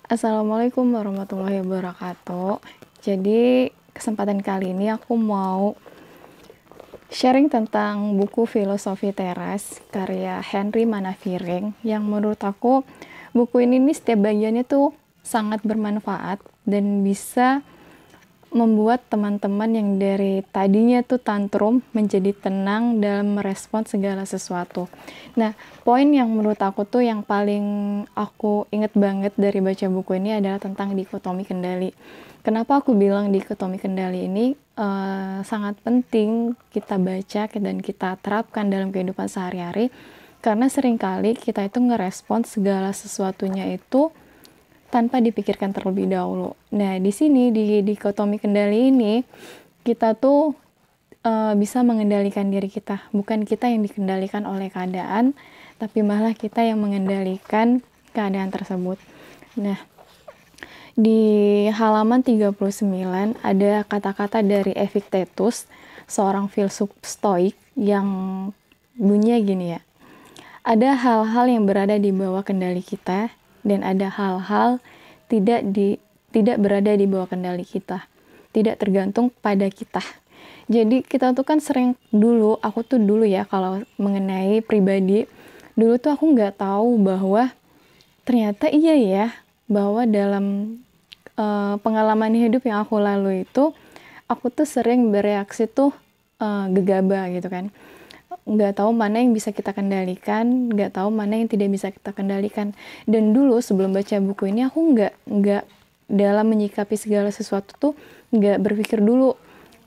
Assalamualaikum warahmatullahi wabarakatuh. Jadi kesempatan kali ini aku mau sharing tentang buku Filosofi Teras karya Henry Manaviring yang menurut aku buku ini nih setiap bagiannya tuh sangat bermanfaat dan bisa membuat teman-teman yang dari tadinya tuh tantrum menjadi tenang dalam merespon segala sesuatu. Nah, poin yang menurut aku tuh yang paling aku inget banget dari baca buku ini adalah tentang dikotomi kendali. Kenapa aku bilang dikotomi kendali ini sangat penting kita baca dan kita terapkan dalam kehidupan sehari-hari, karena seringkali kita itu ngerespon segala sesuatunya itu tanpa dipikirkan terlebih dahulu. Nah, di sini di dikotomi kendali ini kita tuh bisa mengendalikan diri kita, bukan kita yang dikendalikan oleh keadaan, tapi malah kita yang mengendalikan keadaan tersebut. Nah, di halaman 39 ada kata-kata dari Epictetus, seorang filsuf Stoik, yang bunyinya gini ya. Ada hal-hal yang berada di bawah kendali kita dan ada hal-hal tidak berada di bawah kendali kita, tidak tergantung pada kita. Jadi kita tuh kan sering aku tuh dulu ya, kalau mengenai pribadi, dulu tuh aku nggak tahu bahwa ternyata iya ya, bahwa dalam pengalaman hidup yang aku lalui itu, aku tuh sering bereaksi tuh gegabah gitu kan. Nggak tahu mana yang bisa kita kendalikan, nggak tahu mana yang tidak bisa kita kendalikan. Dan dulu sebelum baca buku ini aku nggak dalam menyikapi segala sesuatu tuh nggak berpikir dulu,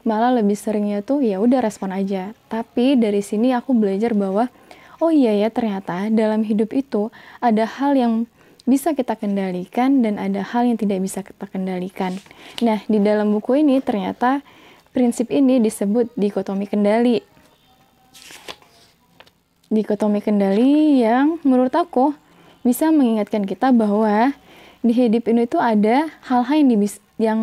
malah lebih seringnya tuh ya udah respon aja. Tapi dari sini aku belajar bahwa oh iya ya, ternyata dalam hidup itu ada hal yang bisa kita kendalikan dan ada hal yang tidak bisa kita kendalikan. Nah, di dalam buku ini ternyata prinsip ini disebut dikotomi kendali. Dikotomi kendali yang menurut aku bisa mengingatkan kita bahwa di hidup ini tuh ada hal-hal yang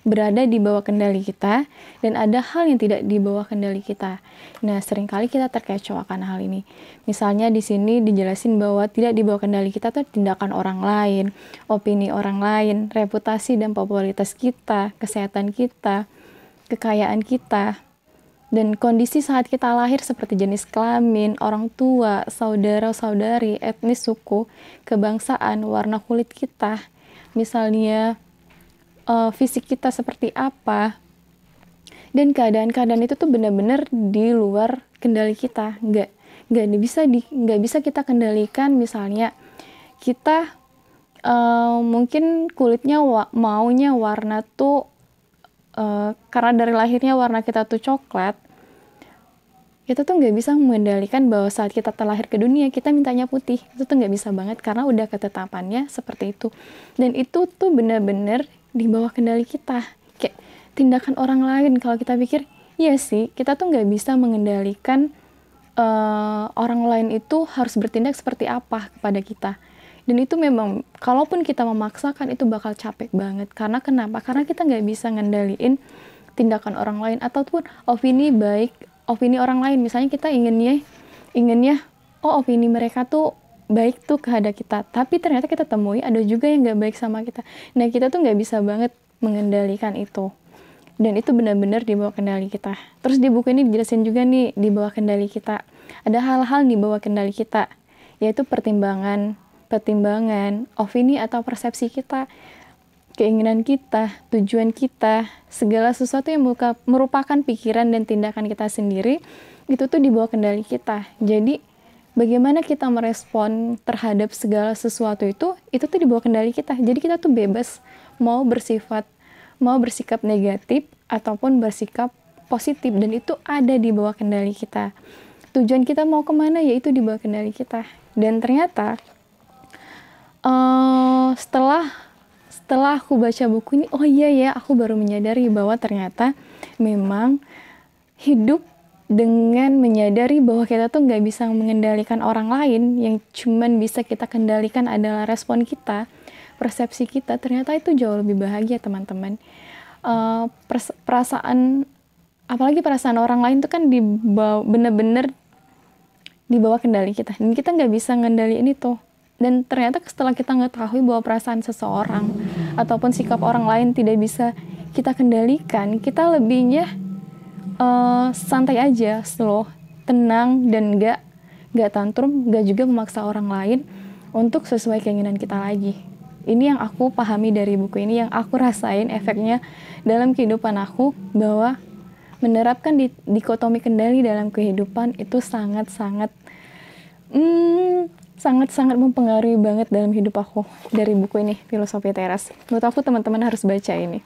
berada di bawah kendali kita dan ada hal yang tidak di bawah kendali kita. Nah, seringkali kita terkecoh akan hal ini. Misalnya di sini dijelasin bahwa tidak di bawah kendali kita tuh tindakan orang lain, opini orang lain, reputasi dan popularitas kita, kesehatan kita, kekayaan kita, dan kondisi saat kita lahir seperti jenis kelamin, orang tua, saudara-saudari, etnis, suku, kebangsaan, warna kulit kita, misalnya fisik kita seperti apa, dan keadaan-keadaan itu tuh benar-benar di luar kendali kita, nggak bisa kita kendalikan. Misalnya kita mungkin kulitnya maunya warna tuh karena dari lahirnya warna kita tuh coklat, kita tuh nggak bisa mengendalikan bahwa saat kita terlahir ke dunia kita mintanya putih. Itu tuh nggak bisa banget karena udah ketetapannya seperti itu. Dan itu tuh benar-benar di bawah kendali kita. Kayak tindakan orang lain, kalau kita pikir iya sih, kita tuh nggak bisa mengendalikan orang lain itu harus bertindak seperti apa kepada kita. Dan itu memang kalaupun kita memaksakan itu bakal capek banget. Karena kenapa? Karena kita nggak bisa ngendaliin tindakan orang lain ataupun opini orang lain. Misalnya kita inginnya oh opini mereka tuh baik tuh kepada kita, tapi ternyata kita temui ada juga yang nggak baik sama kita. Nah, kita tuh nggak bisa banget mengendalikan itu, dan itu benar-benar di bawah kendali kita. Terus di buku ini dijelasin juga nih, di bawah kendali kita ada hal-hal di bawah kendali kita, yaitu pertimbangan, opini atau persepsi kita, keinginan kita, tujuan kita, segala sesuatu yang merupakan pikiran dan tindakan kita sendiri, itu tuh di bawah kendali kita. Jadi bagaimana kita merespon terhadap segala sesuatu itu tuh di bawah kendali kita. Jadi kita tuh bebas mau bersikap negatif ataupun bersikap positif, dan itu ada di bawah kendali kita. Tujuan kita mau kemana, yaitu di bawah kendali kita. Dan ternyata setelah aku baca buku ini, oh iya ya, aku baru menyadari bahwa ternyata memang hidup dengan menyadari bahwa kita tuh nggak bisa mengendalikan orang lain, yang cuman bisa kita kendalikan adalah respon kita, persepsi kita, ternyata itu jauh lebih bahagia, teman-teman. Apalagi perasaan orang lain tuh kan bener-bener di bawah kendali kita, dan kita nggak bisa ngendaliin itu. Dan ternyata setelah kita mengetahui bahwa perasaan seseorang ataupun sikap orang lain tidak bisa kita kendalikan, kita lebihnya santai aja, slow, tenang, dan nggak tantrum, nggak juga memaksa orang lain untuk sesuai keinginan kita lagi. Ini yang aku pahami dari buku ini, yang aku rasain efeknya dalam kehidupan aku, bahwa menerapkan dikotomi kendali dalam kehidupan itu sangat-sangat mempengaruhi banget dalam hidup aku. Dari buku ini, Filosofi Teras. Menurut aku teman-teman harus baca ini.